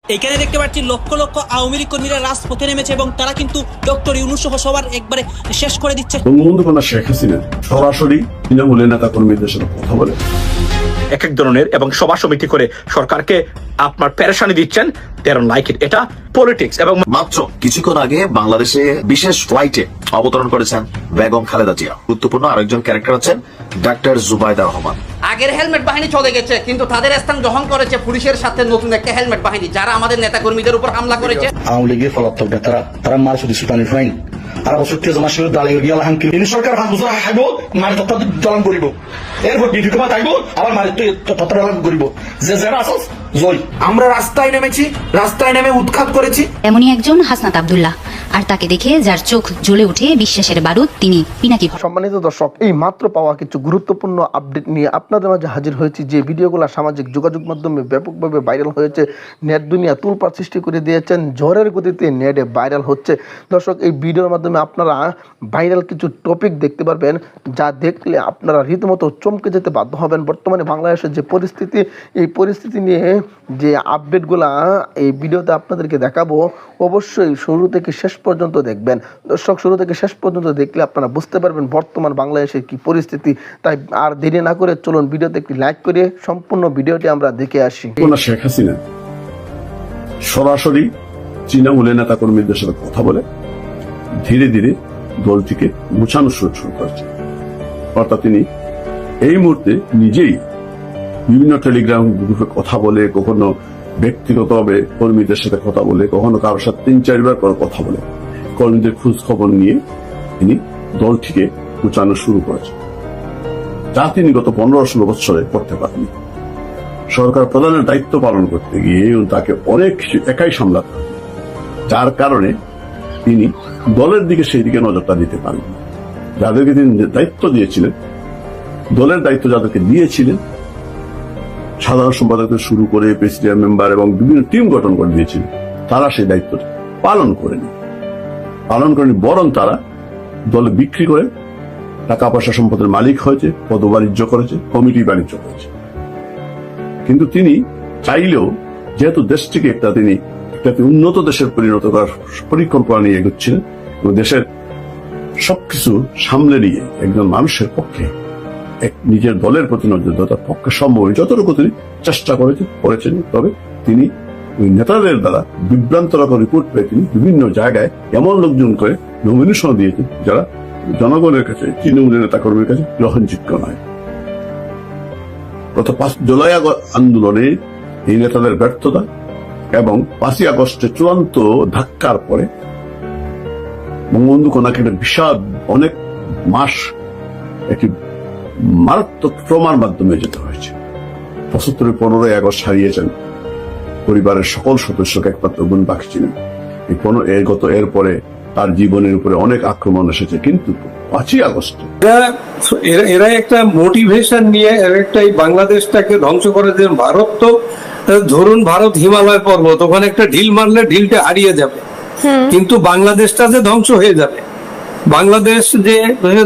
এখানে দেখতে পাচ্ছি লক্ষ লক্ষ আওয়ামী লীগ কর্মীরা রাজপথে নেমেছে এবং তারা কিন্তু ডক্টর ইউনূস সহ সবার একবারে শেষ করে দিচ্ছে। বঙ্গবন্ধু কন্যা শেখ হাসিনা সরাসরি তৃণমূলের নেতা কর্মীদের সাথে কথা বলে এক এক ধরনের এবং সভা সমিতি করে সরকারকে আপনার পেরেশানি দিচ্ছেন। এটা পলিটিক্স। এবং মাত্র কিছুক্ষণ আগে বাংলাদেশে বিশেষ ফ্লাইটে অবতরণ করেছেন বেগম খালেদা জিয়া। গুরুত্বপূর্ণ আরেকজন ক্যারেক্টার আছেন ডাক্তার জুবাইদা রহমান। আগের হেলমেট বাহিনী চলে গেছে, কিন্তু তাদের স্থান গ্রহণ করেছে পুলিশের সাথে নতুন একটা হেলমেট বাহিনী, যারা আমাদের নেতা কর্মীদের উপর হামলা করেছে। আওয়ামী লীগের পলাতক নেতারা তারা মার শুধু সুতানি ফাইন আর অবশ্যই জমাশীল দালাইল গিয়া হাঙ্কি তিনি সরকার 5 বছর হাইব মারি তত্ত্ব দলন করিব, এরপর ডিউটি কমা তাইব আবার মারি তত্ত্ব দলন করিব। যে যারা আসস জয় আমরা রাস্তায় নেমেছি, রাস্তায় নেমে উৎখাত করেছি। এমনই একজন হাসনাত আব্দুল্লাহ, আর তাকে দেখে যার চোখ জ্বলে ওঠে বিশ্বাসের বারুদ, তিনি পিনাকি। সম্মানিত দর্শক, এই মাত্র পাওয়া কিছু গুরুত্বপূর্ণ আপডেট নিয়ে আপনাদের মাঝে হাজির হয়েছি। যে ভিডিওগুলো সামাজিক যোগাযোগ মাধ্যমে ব্যাপকভাবে ভাইরাল হয়েছে, নেট দুনিয়া তুলপাড় সৃষ্টি করে দিয়েছেন, ঝড়ের গতিতে নেটে ভাইরাল হচ্ছে। দর্শক, এই ভিডিওর মাধ্যমে আপনারা ভাইরাল কিছু টপিক দেখতে পারবেন, যা দেখলে আপনারা রীতিমতো চমকে যেতে বাধ্য হবেন। বর্তমানে বাংলাদেশের যে পরিস্থিতি, এই পরিস্থিতি নিয়ে যে আপডেটগুলা এই ভিডিওতে আপনাদেরকে দেখাবো, অবশ্যই শুরু থেকে শেষ পর্যন্ত দেখবেন। দর্শক, শুরু থেকে শেষ পর্যন্ত দেখলে আপনারা বুঝতে পারবেন বর্তমান বাংলাদেশের কি পরিস্থিতি। তাই আর দেরি না করে চলুন ভিডিওতে একটি লাইক করে সম্পূর্ণ ভিডিওটি আমরা দেখে আসি। কন্যা শেখ হাসিনা সরাসরি তৃণমূলের নেতা কর্মীদের সাথে কথা বলে ধীরে ধীরে দলটিকে গুছানো শুরু করেছে। অর্থাৎ তিনি এই মুহূর্তে নিজেই বিভিন্ন টেলিগ্রাম গ্রুপে কথা বলে, কখনো ব্যক্তিগতভাবে কর্মীদের সাথে কথা বলে, কখনো কারোর সাথে 3-4 বার করে কথা বলে কর্মীদের খোঁজ খবর নিয়ে তিনি দলটিকে গুছানো শুরু করেছেন, যা তিনি গত 15-16 বছরে করতে পারেননি। সরকার প্রধানের দায়িত্ব পালন করতে গিয়ে তাকে অনেক কিছু একাই সামলাতে হবে, যার কারণে তিনি দলের দিকে সেই দিকে নজরটা দিতে পারেন। যাদেরকে তিনি দায়িত্ব দিয়েছিলেন, দলের দায়িত্ব যাদেরকে দিয়েছিলেন, সাধারণ সম্পাদক থেকে শুরু করে প্রেসিডেন্ট মেম্বার এবং বিভিন্ন টিম গঠন করে দিয়েছিলেন, তারা সেই দায়িত্বটা পালন করেনি। বরং তারা দলে বিক্রি করে টাকা পয়সা সম্পদের মালিক হয়েছে, পদবাণিজ্য করেছে, কমিটি বাণিজ্য করেছে। কিন্তু তিনি চাইলেও যেহেতু দেশটিকে তিনি একটা উন্নত দেশের পরিণত করার পরিকল্পনা নিয়ে এগোচ্ছিলেন এবং দেশের সবকিছু সামলে নিয়ে একজন মানুষের পক্ষে নিজের দলের প্রতি নজরদার পক্ষে সম্ভব যতটুকু তিনি চেষ্টা করেছেন। তবে তিনি ওই নেতাদের দ্বারা বিভ্রান্তকর রিপোর্ট পেয়ে তিনি বিভিন্ন জায়গায় এমন লোকজন করে নমিনেশন দিয়েছেন যারা জনগণের কাছে, তৃণমূলের নেতা কর্মীর কাছে গ্রহণযোগ্য নয়। গত 5 জুলাই আন্দোলনে এই নেতাদের ব্যর্থতা এবং 5ই আগস্টে চূড়ান্ত ধাক্কার পরে বঙ্গবন্ধু কন্যাকে একটা বিশাল অনেক মাস একটি মারাত্মক ট্রমার মাধ্যমে যেতে হয়েছে। 75 15ই আগস্ট হারিয়েছেন পরিবারের সকল সদস্যকে, একমাত্র বোন বাকি ছিলেন। এরপরে তার জীবনের উপরে অনেক আক্রমণ এসেছে, কিন্তু 5ই আগস্ট এরা একটা মোটিভেশন নিয়ে একটাই বাংলাদেশটাকে ধ্বংস করে দেন। ভারত তো ধরুন, ভারত হিমালয় পর্বত, ওখানে একটা ঢিল মারলে ঢিলটা হারিয়ে যাবে, কিন্তু বাংলাদেশটা যে ধ্বংস হয়ে যাবে, বাংলাদেশ যে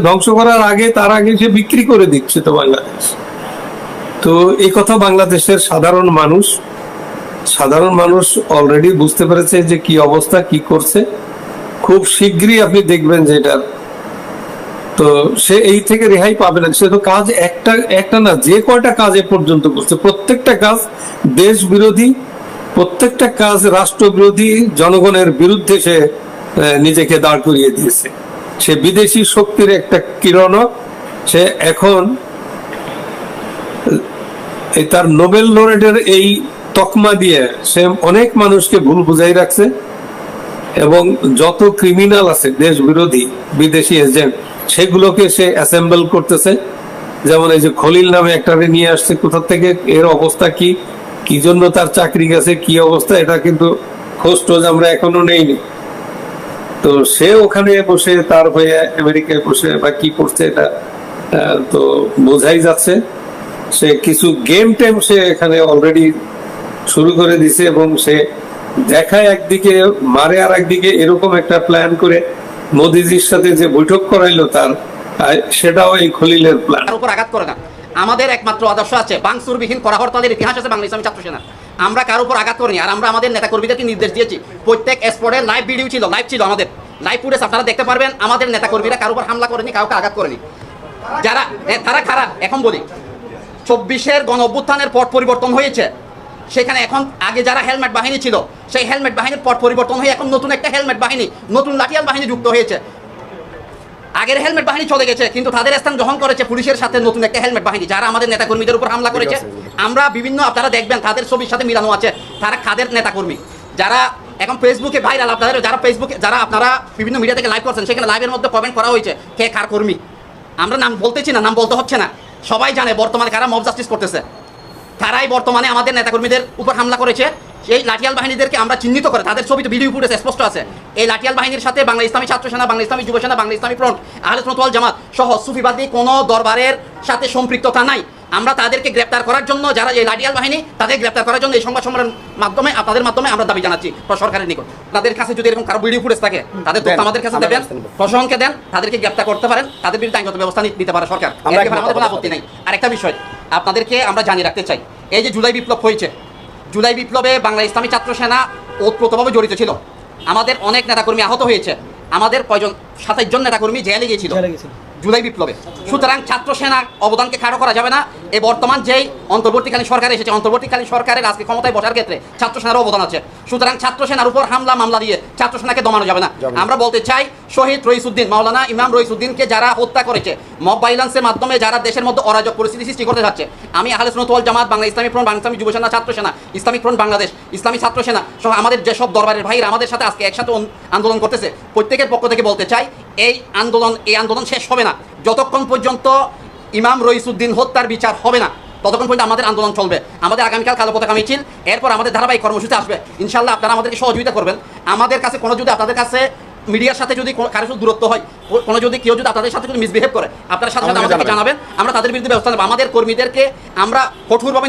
ধ্বংস করার আগে তার আগে সে বিক্রি করে দিচ্ছে তো বাংলাদেশ। তো এই কথা বাংলাদেশের সাধারণ মানুষ অলরেডি বুঝতে পেরেছে যে কি অবস্থা, কি করছে। খুব শীঘ্রই আপনি দেখবেন যে এটা, তো সে এই থেকে রেহাই পাবে না। সে তো কাজ একটা না, যে কয়টা কাজ এ পর্যন্ত করছে, প্রত্যেকটা কাজ দেশ বিরোধী, প্রত্যেকটা কাজ রাষ্ট্র বিরোধী, জনগণের বিরুদ্ধে সে নিজেকে দাঁড় করিয়ে দিয়েছে। সে বিদেশি শক্তির একটা কিরণক। সে এখন তার নোবেল লরেটের এই তকমা দিয়ে সে অনেক মানুষকে ভুল বুঝাই রাখছে, এবং যত ক্রিমিনাল আছে দেশ বিরোধী বিদেশি এজেন্ট, সেগুলোকে সে অ্যাসেম্বল করতেছে। যেমন এই যে খলিল নামে একটা নিয়ে আসছে কোথা থেকে, এর অবস্থা কি জন্য তার চাকরি গেছে, কি অবস্থা, এটা কিন্তু খোঁজ টোজ আমরা এখনো নেইনি। তো সে ওখানে বসে তার হয়ে আমেরিকায় বসে বা কি করছে, এটা তো বোঝাই যাচ্ছে। সে কিছু গেম টেম সে এখানে অলরেডি শুরু করে দিছে, এবং সে দেখায় একদিকে, মারে আর একদিকে, এরকম একটা প্ল্যান করে মোদিজির সাথে যে বৈঠক করাইলো তার, সেটাও এই খলিলের প্ল্যান। তার উপর আঘাত করে না। আমাদের একমাত্র আদর্শ আছে, বাংসুরবিহীন করা হরতালের ইতিহাস আছে বাংলা ইসলামী ছাত্র সেনা। আমরা কারোর উপর আঘাত করিনি। আর আমরা আমাদের নেতা কর্মীদেরকে নির্দেশ দিয়েছি, প্রত্যেক স্পটে লাইভ ভিডিও ছিল, লাইভ ছিল, আমাদের লাইভ ফুটেজ আপনারা দেখতে পারবেন। আমাদের নেতা কর্মীরা কারোর উপর হামলা করেনি, কাউকে আঘাত করেনি। যারা তারা খারাপ, এখন বলি 24-এর গণ অভ্যুত্থানের পট পরিবর্তন হয়েছে, সেখানে এখন আগে যারা হেলমেট বাহিনী ছিল, সেই হেলমেট বাহিনীর পট পরিবর্তন হয়ে এখন নতুন একটা হেলমেট বাহিনী, নতুন লাঠিয়াল বাহিনী যুক্ত হয়েছে। আগের হেলমেট বাহিনী চলে গেছে, কিন্তু তাদের স্থান গ্রহণ করেছে পুলিশের সাথে নতুন একটা হেলমেট বাহিনী, যারা আমাদের নেতাকর্মীদের উপর হামলা করেছে। আমরা বিভিন্ন, আপনারা দেখবেন তাদের ছবির সাথে মিলানো আছে, তারা কাদের নেতাকর্মী। যারা এখন ফেসবুকে ভাইরাল, আপনাদের যারা ফেসবুকে, যারা আপনারা বিভিন্ন মিডিয়া থেকে লাইভ করছেন, সেখানে লাইভের মধ্যে কমেন্ট করা হয়েছে কে কার কর্মী। আমরা নাম বলতেছি না, নাম বলতে হচ্ছে না, সবাই জানে বর্তমানে কারা মব জাস্টিস করতেছে। তারাই বর্তমানে আমাদের নেতাকর্মীদের উপর হামলা করেছে। এই লাঠিয়াল বাহিনীদেরকে আমরা চিহ্নিত করে, তাদের ছবিতে ভিডিও ফুটেজ স্পষ্ট আছে। এই লাঠিয়াল বাহিনীর সাথে বাংলা ইসলামী ছাত্র সেনা, বাংলা ইসলামী যুব সেনা, বাংলা ইসলামী ফ্রন্ট, আহলে সুন্নাত ওয়াল জামাত সহ সুফিবাদী কোনো দরবারের সাথে সম্পৃক্ততা নাই। আমরা তাদেরকে গ্রেপ্তার করার জন্য, যারা এই লাঠিয়াল বাহিনী, তাদের গ্রেপ্তার করার জন্য এই সংবাদ সম্মেলনের মাধ্যমে, আপনাদের মাধ্যমে আমরা দাবি জানাচ্ছি সরকারের নিকট। তাদের কাছে যদি এরকম কারো ভিডিও ফুটেজ থাকে, তাদের তথ্য আমাদের কাছে দেবেন, প্রশাসনকে দেন, তাদেরকে গ্রেপ্তার করতে পারেন, তাদের বিরুদ্ধে আইনগত ব্যবস্থা নিতে পারে সরকার। আমাদের কোনো আপত্তি নেই। আরেকটা বিষয় আপনাদেরকে আমরা জানিয়ে রাখতে চাই, এই যে জুলাই বিপ্লব হয়েছে, জুলাই বিপ্লবে বাংলা ইসলামী ছাত্র সেনা ওতপ্রোতভাবে জড়িত ছিল। আমাদের অনেক নেতাকর্মী আহত হয়েছে, আমাদের কয়জন 27 জন নেতাকর্মী জেলে গিয়েছিল জুলাই বিপ্লবে। সুতরাং ছাত্র সেনা অবদানকে খাটো করা যাবে না। এই বর্তমান যেই অন্তর্বর্তীকালীন সরকার এসেছে, অন্তর্বর্তীকালীন সরকারের আজকে ক্ষমতায় বসার ক্ষেত্রে ছাত্র সেনার অবদান আছে। সুতরাং ছাত্র সেনার উপর হামলা মামলা দিয়ে ছাত্র সেনাকে দমানো যাবে না। আমরা বলতে চাই, শহীদ রইসুদ্দিন, মাওলানা ইমাম রইসুদ্দিনকে যারা হত্যা করেছে, মব ভাইলেন্সের মাধ্যমে যারা দেশের মধ্যে অরাজক পরিস্থিতি সৃষ্টি করতে যাচ্ছে, আমি আহলে সুন্নাত ওয়াল জামাত, বাংলা ইসলামী ফ্রন্ট, বাংলা ইসলামী যুব সেনা ছাত্র সেনা, ইসলামিক ফ্রন্ট বাংলাদেশ, ইসলামী ছাত্র সেনা সহ আমাদের যেসব দরবারের ভাইরা আমাদের সাথে আজকে একসাথে আন্দোলন করতেছে, প্রত্যেকের পক্ষ থেকে বলতে চাই, এই আন্দোলন শেষ হবে না যতক্ষণ পর্যন্ত ইমাম রইসুদ্দিন হত্যার বিচার হবে না, ততক্ষণ পর্যন্ত আমাদের আন্দোলন চলবে। আমাদের আগামীকাল কালো পতাকা মিছিল, এরপর আমাদের ধারাবাহিক কর্মসূচি আসবে। ইনশাআল্লাহ আপনারা আমাদেরকে সহযোগিতা করবেন। আমাদের কাছে কোনো যদি, আপনাদের কাছে মিডিয়ার সাথে যদি কারো দূরত্ব হয়, কোনো যদি কেউ যদি আপনাদের সাথে যদি মিসবিহেভ করে, আপনারা সাথে সাথে আমাদেরকে জানাবেন, আমরা তাদের বিরুদ্ধে ব্যবস্থা নেব। আমাদের কর্মীদেরকে আমরা কঠোরভাবে